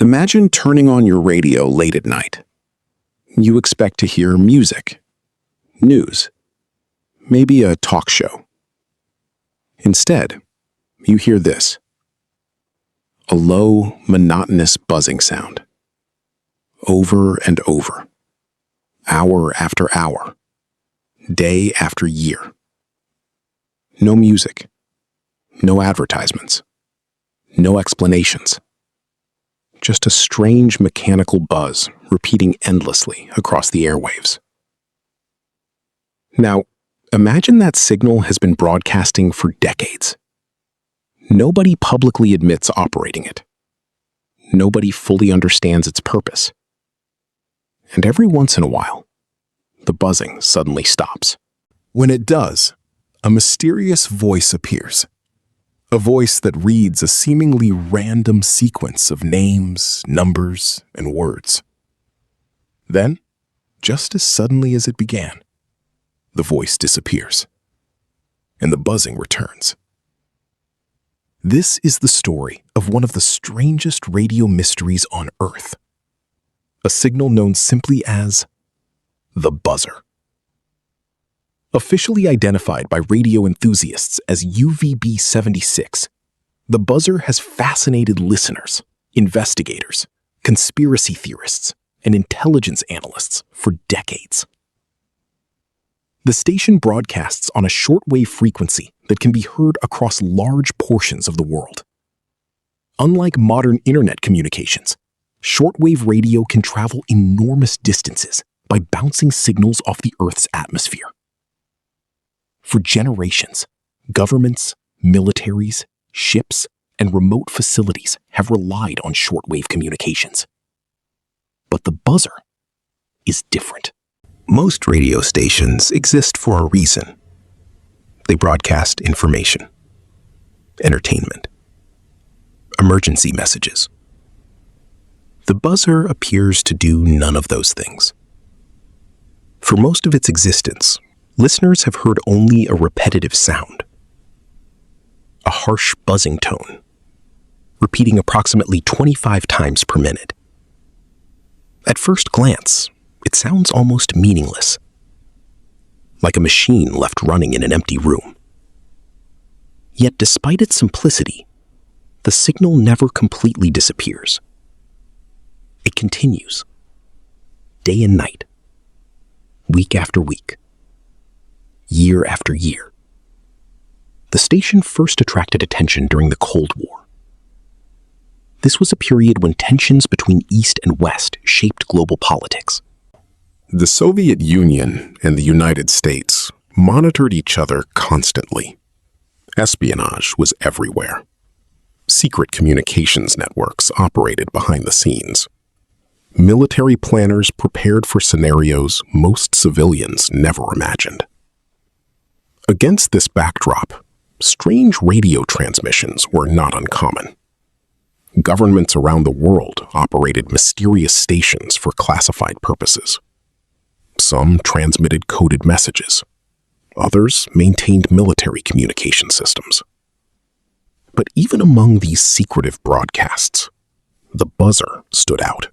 Imagine turning on your radio late at night. You expect to hear music, news, maybe a talk show. Instead, you hear this: a low, monotonous buzzing sound. Over and over, hour after hour, day after year. No music, no advertisements, no explanations. Just a strange mechanical buzz repeating endlessly across the airwaves. Now, imagine that signal has been broadcasting for decades. Nobody publicly admits operating it. Nobody fully understands its purpose. And every once in a while, the buzzing suddenly stops. When it does, a mysterious voice appears. A voice that reads a seemingly random sequence of names, numbers, and words. Then, just as suddenly as it began, the voice disappears, and the buzzing returns. This is the story of one of the strangest radio mysteries on Earth. A signal known simply as the buzzer. Officially identified by radio enthusiasts as UVB-76, the buzzer has fascinated listeners, investigators, conspiracy theorists, and intelligence analysts for decades. The station broadcasts on a shortwave frequency that can be heard across large portions of the world. Unlike modern internet communications, shortwave radio can travel enormous distances by bouncing signals off the Earth's atmosphere. For generations, governments, militaries, ships, and remote facilities have relied on shortwave communications. But the buzzer is different. Most radio stations exist for a reason. They broadcast information, entertainment, emergency messages. The buzzer appears to do none of those things. For most of its existence, listeners have heard only a repetitive sound, a harsh buzzing tone, repeating approximately 25 times per minute. At first glance, it sounds almost meaningless, like a machine left running in an empty room. Yet despite its simplicity, the signal never completely disappears. It continues, day and night, week after week, year after year. The station first attracted attention during the Cold War. This was a period when tensions between East and West shaped global politics. The Soviet Union and the United States monitored each other constantly. Espionage was everywhere. Secret communications networks operated behind the scenes. Military planners prepared for scenarios most civilians never imagined. Against this backdrop, strange radio transmissions were not uncommon. Governments around the world operated mysterious stations for classified purposes. Some transmitted coded messages. Others maintained military communication systems. But even among these secretive broadcasts, the buzzer stood out.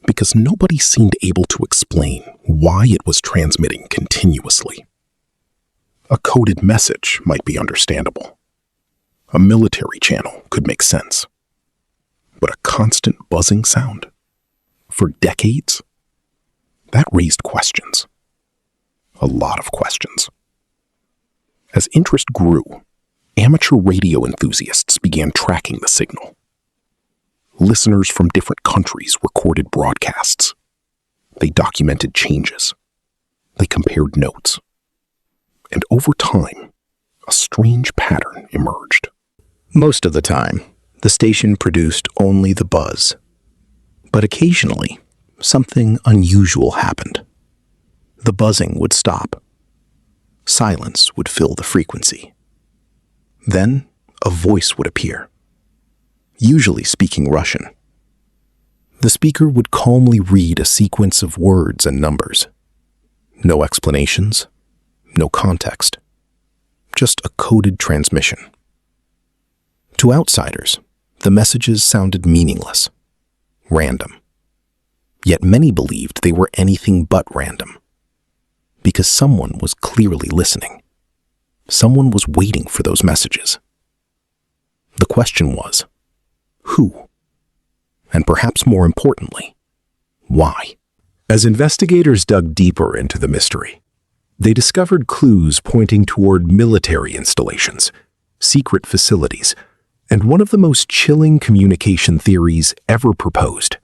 Because nobody seemed able to explain why it was transmitting continuously. A coded message might be understandable. A military channel could make sense. But a constant buzzing sound? For decades? That raised questions. A lot of questions. As interest grew, amateur radio enthusiasts began tracking the signal. Listeners from different countries recorded broadcasts. They documented changes. They compared notes. And over time, a strange pattern emerged. Most of the time, the station produced only the buzz. But occasionally, something unusual happened. The buzzing would stop. Silence would fill the frequency. Then, a voice would appear, usually speaking Russian. The speaker would calmly read a sequence of words and numbers. No explanations, no context, just a coded transmission. To outsiders, the messages sounded meaningless, random. Yet many believed they were anything but random, because someone was clearly listening. Someone was waiting for those messages. The question was, who? And perhaps more importantly, why? As investigators dug deeper into the mystery, they discovered clues pointing toward military installations, secret facilities, and one of the most chilling communication theories ever proposed.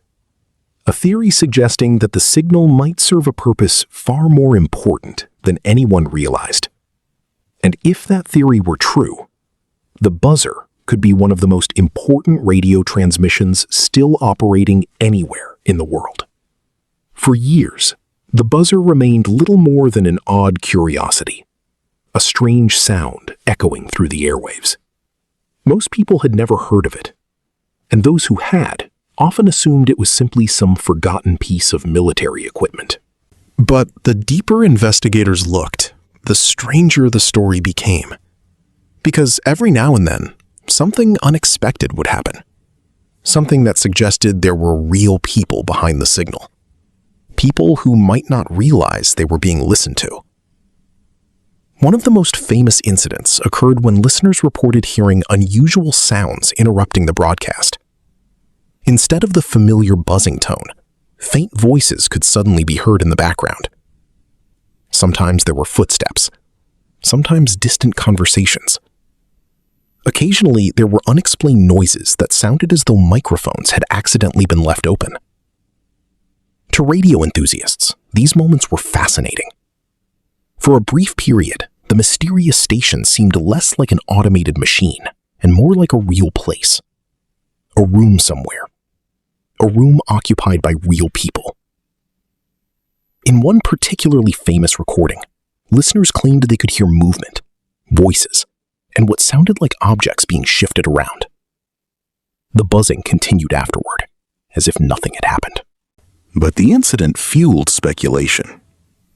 A theory suggesting that the signal might serve a purpose far more important than anyone realized. And if that theory were true, the buzzer could be one of the most important radio transmissions still operating anywhere in the world. For years, the buzzer remained little more than an odd curiosity, a strange sound echoing through the airwaves. Most people had never heard of it, and those who had often assumed it was simply some forgotten piece of military equipment. But the deeper investigators looked, the stranger the story became. Because every now and then, something unexpected would happen. Something that suggested there were real people behind the signal. People who might not realize they were being listened to. One of the most famous incidents occurred when listeners reported hearing unusual sounds interrupting the broadcast. Instead of the familiar buzzing tone, faint voices could suddenly be heard in the background. Sometimes there were footsteps, sometimes distant conversations. Occasionally, there were unexplained noises that sounded as though microphones had accidentally been left open. To radio enthusiasts, these moments were fascinating. For a brief period, the mysterious station seemed less like an automated machine and more like a real place. A room somewhere. A room occupied by real people. In one particularly famous recording, listeners claimed they could hear movement, voices, and what sounded like objects being shifted around. The buzzing continued afterward, as if nothing had happened. But the incident fueled speculation.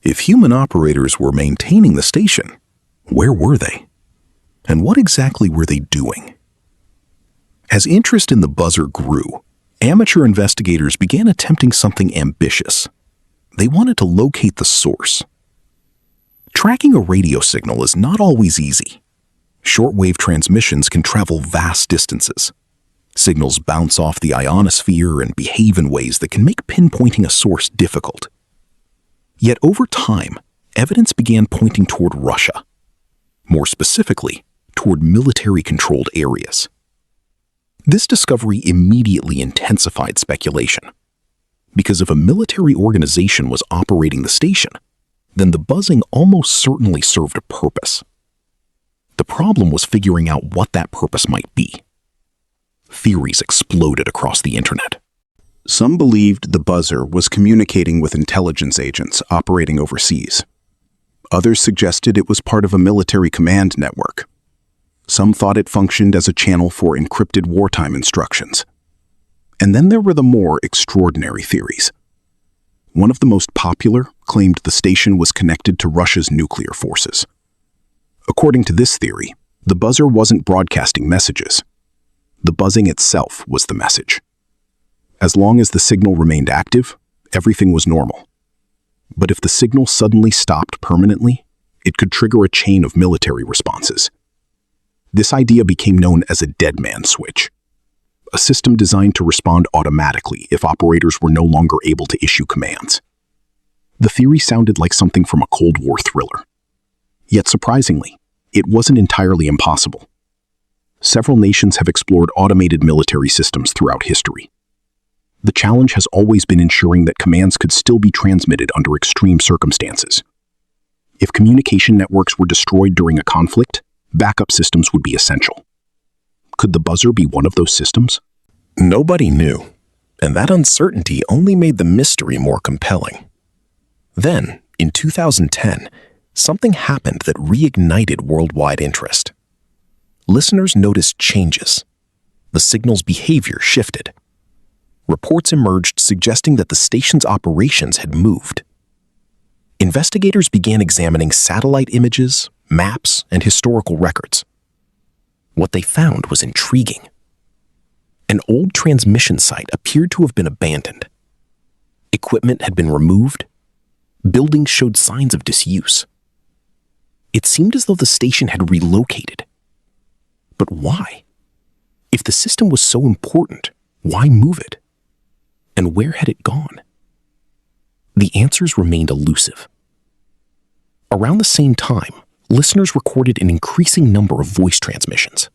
If human operators were maintaining the station, where were they? And what exactly were they doing? As interest in the buzzer grew, amateur investigators began attempting something ambitious. They wanted to locate the source. Tracking a radio signal is not always easy. Shortwave transmissions can travel vast distances. Signals bounce off the ionosphere and behave in ways that can make pinpointing a source difficult. Yet over time, evidence began pointing toward Russia. More specifically, toward military-controlled areas. This discovery immediately intensified speculation. Because if a military organization was operating the station, then the buzzing almost certainly served a purpose. The problem was figuring out what that purpose might be. Theories exploded across the internet. Some believed the buzzer was communicating with intelligence agents operating overseas. Others suggested it was part of a military command network. Some thought it functioned as a channel for encrypted wartime instructions. And then there were the more extraordinary theories. One of the most popular claimed the station was connected to Russia's nuclear forces. According to this theory, the buzzer wasn't broadcasting messages. The buzzing itself was the message. As long as the signal remained active, everything was normal. But if the signal suddenly stopped permanently, it could trigger a chain of military responses. This idea became known as a dead man switch, a system designed to respond automatically if operators were no longer able to issue commands. The theory sounded like something from a Cold War thriller. Yet surprisingly, it wasn't entirely impossible. Several nations have explored automated military systems throughout history. The challenge has always been ensuring that commands could still be transmitted under extreme circumstances. If communication networks were destroyed during a conflict, backup systems would be essential. Could the buzzer be one of those systems? Nobody knew, and that uncertainty only made the mystery more compelling. Then, in 2010, something happened that reignited worldwide interest. Listeners noticed changes. The signal's behavior shifted. Reports emerged suggesting that the station's operations had moved. Investigators began examining satellite images, maps, and historical records. What they found was intriguing. An old transmission site appeared to have been abandoned. Equipment had been removed. Buildings showed signs of disuse. It seemed as though the station had relocated. But why? If the system was so important, why move it? And where had it gone? The answers remained elusive. Around the same time, listeners recorded an increasing number of voice transmissions.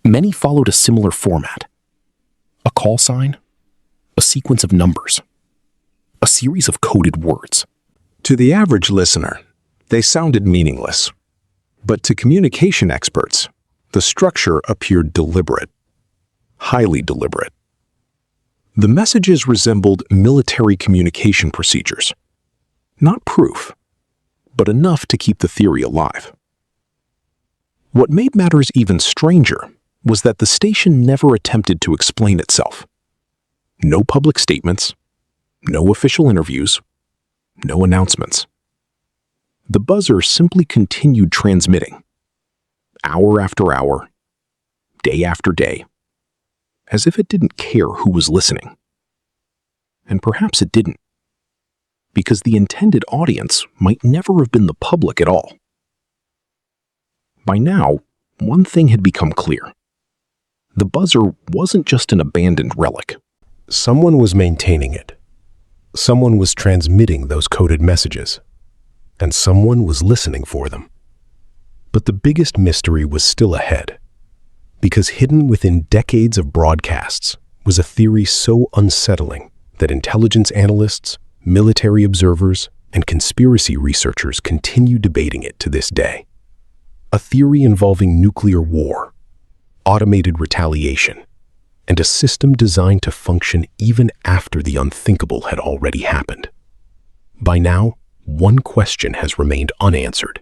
Many followed a similar format: a call sign, a sequence of numbers, a series of coded words. To the average listener, they sounded meaningless. But to communication experts, the structure appeared deliberate, highly deliberate. The messages resembled military communication procedures. Not proof, but enough to keep the theory alive. What made matters even stranger was that the station never attempted to explain itself. No public statements, no official interviews, no announcements. The buzzer simply continued transmitting, hour after hour, day after day, as if it didn't care who was listening. And perhaps it didn't, because the intended audience might never have been the public at all. By now, one thing had become clear. The buzzer wasn't just an abandoned relic. Someone was maintaining it. Someone was transmitting those coded messages. And someone was listening for them. But the biggest mystery was still ahead, because hidden within decades of broadcasts was a theory so unsettling that intelligence analysts, military observers, and conspiracy researchers continue debating it to this day. A theory involving nuclear war, automated retaliation, and a system designed to function even after the unthinkable had already happened. By now, one question has remained unanswered.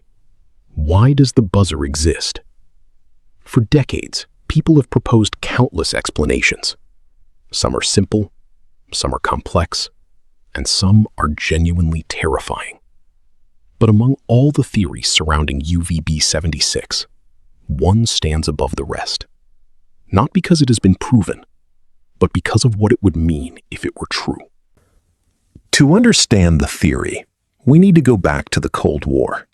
Why does the buzzer exist? For decades, people have proposed countless explanations. Some are simple, some are complex, and some are genuinely terrifying. But among all the theories surrounding UVB-76, one stands above the rest. Not because it has been proven, but because of what it would mean if it were true. To understand the theory, we need to go back to the Cold War,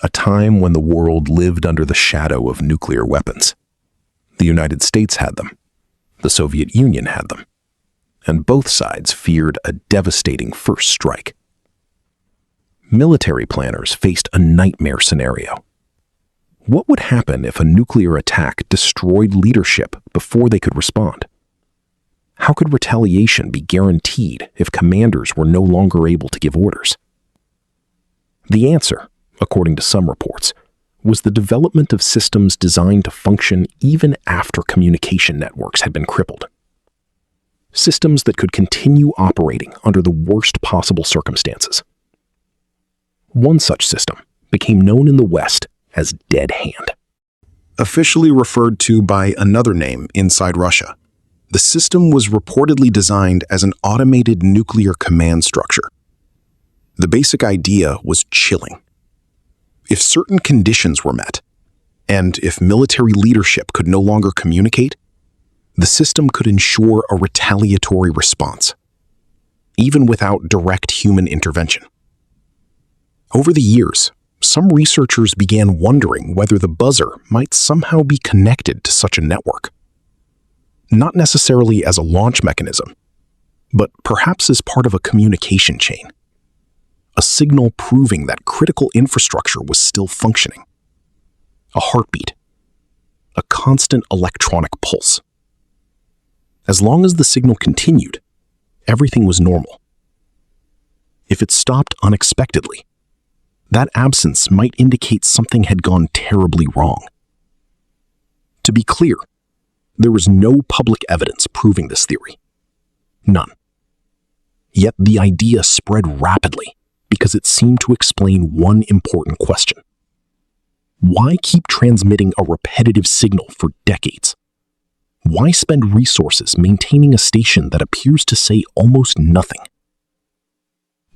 a time when the world lived under the shadow of nuclear weapons. The United States had them, the Soviet Union had them, and both sides feared a devastating first strike. Military planners faced a nightmare scenario. What would happen if a nuclear attack destroyed leadership before they could respond? How could retaliation be guaranteed if commanders were no longer able to give orders? The answer, according to some reports, was the development of systems designed to function even after communication networks had been crippled. Systems that could continue operating under the worst possible circumstances. One such system became known in the West as Dead Hand. Officially referred to by another name inside Russia, the system was reportedly designed as an automated nuclear command structure. The basic idea was chilling. If certain conditions were met, and if military leadership could no longer communicate, the system could ensure a retaliatory response, even without direct human intervention. Over the years, some researchers began wondering whether the buzzer might somehow be connected to such a network. Not necessarily as a launch mechanism, but perhaps as part of a communication chain. A signal proving that critical infrastructure was still functioning. A heartbeat. A constant electronic pulse. As long as the signal continued, everything was normal. If it stopped unexpectedly, that absence might indicate something had gone terribly wrong. To be clear, there was no public evidence proving this theory. None. Yet the idea spread rapidly because it seemed to explain one important question. Why keep transmitting a repetitive signal for decades? Why spend resources maintaining a station that appears to say almost nothing?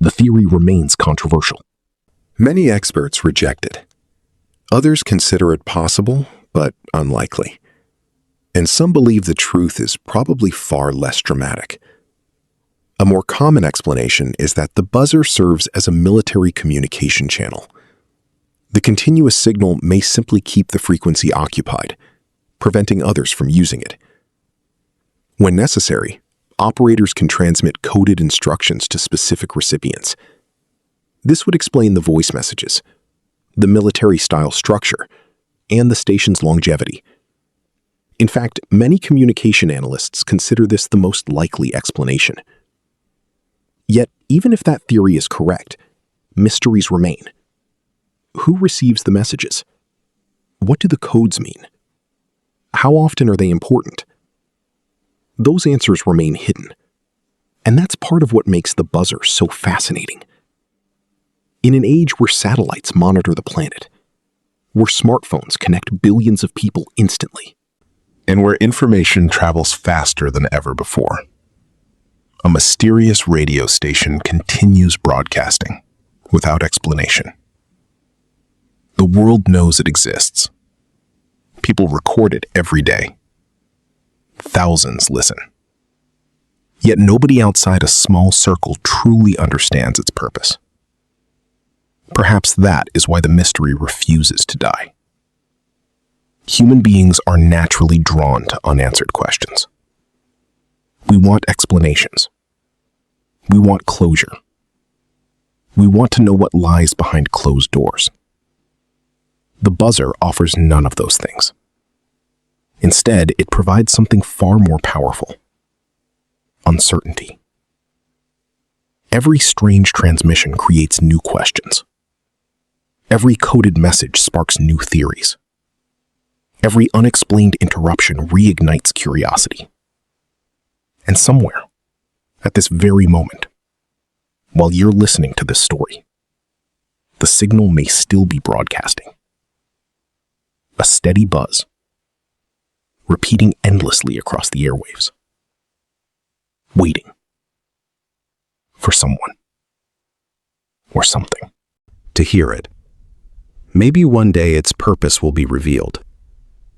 The theory remains controversial. Many experts reject it. Others consider it possible, but unlikely. And some believe the truth is probably far less dramatic. A more common explanation is that the buzzer serves as a military communication channel. The continuous signal may simply keep the frequency occupied, preventing others from using it. When necessary, operators can transmit coded instructions to specific recipients. This would explain the voice messages, the military-style structure, and the station's longevity. In fact, many communication analysts consider this the most likely explanation. Yet, even if that theory is correct, mysteries remain. Who receives the messages? What do the codes mean? How often are they important? Those answers remain hidden. And that's part of what makes the buzzer so fascinating. In an age where satellites monitor the planet, where smartphones connect billions of people instantly, and where information travels faster than ever before, a mysterious radio station continues broadcasting without explanation. The world knows it exists. People record it every day. Thousands listen. Yet nobody outside a small circle truly understands its purpose. Perhaps that is why the mystery refuses to die. Human beings are naturally drawn to unanswered questions. We want explanations. We want closure. We want to know what lies behind closed doors. The buzzer offers none of those things. Instead, it provides something far more powerful: uncertainty. Every strange transmission creates new questions. Every coded message sparks new theories. Every unexplained interruption reignites curiosity. And somewhere, at this very moment, while you're listening to this story, the signal may still be broadcasting. A steady buzz, repeating endlessly across the airwaves, waiting for someone or something to hear it. Maybe one day its purpose will be revealed.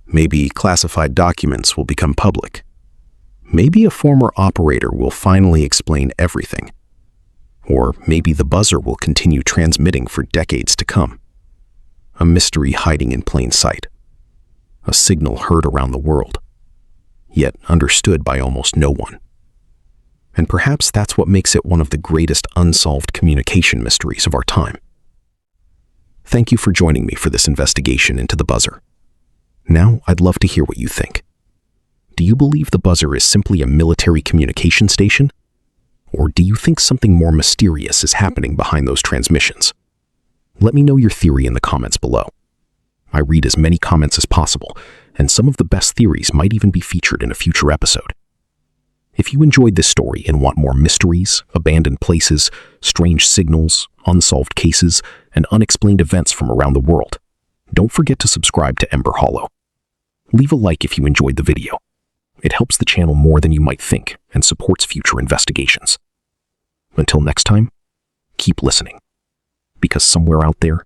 Maybe classified documents will become public. Maybe a former operator will finally explain everything. Or maybe the buzzer will continue transmitting for decades to come. A mystery hiding in plain sight. A signal heard around the world, yet understood by almost no one. And perhaps that's what makes it one of the greatest unsolved communication mysteries of our time. Thank you for joining me for this investigation into the buzzer. Now, I'd love to hear what you think. Do you believe the buzzer is simply a military communication station? Or do you think something more mysterious is happening behind those transmissions? Let me know your theory in the comments below. I read as many comments as possible, and some of the best theories might even be featured in a future episode. If you enjoyed this story and want more mysteries, abandoned places, strange signals, unsolved cases, and unexplained events from around the world, don't forget to subscribe to Ember Hollow. Leave a like if you enjoyed the video. It helps the channel more than you might think and supports future investigations. Until next time, keep listening, because somewhere out there,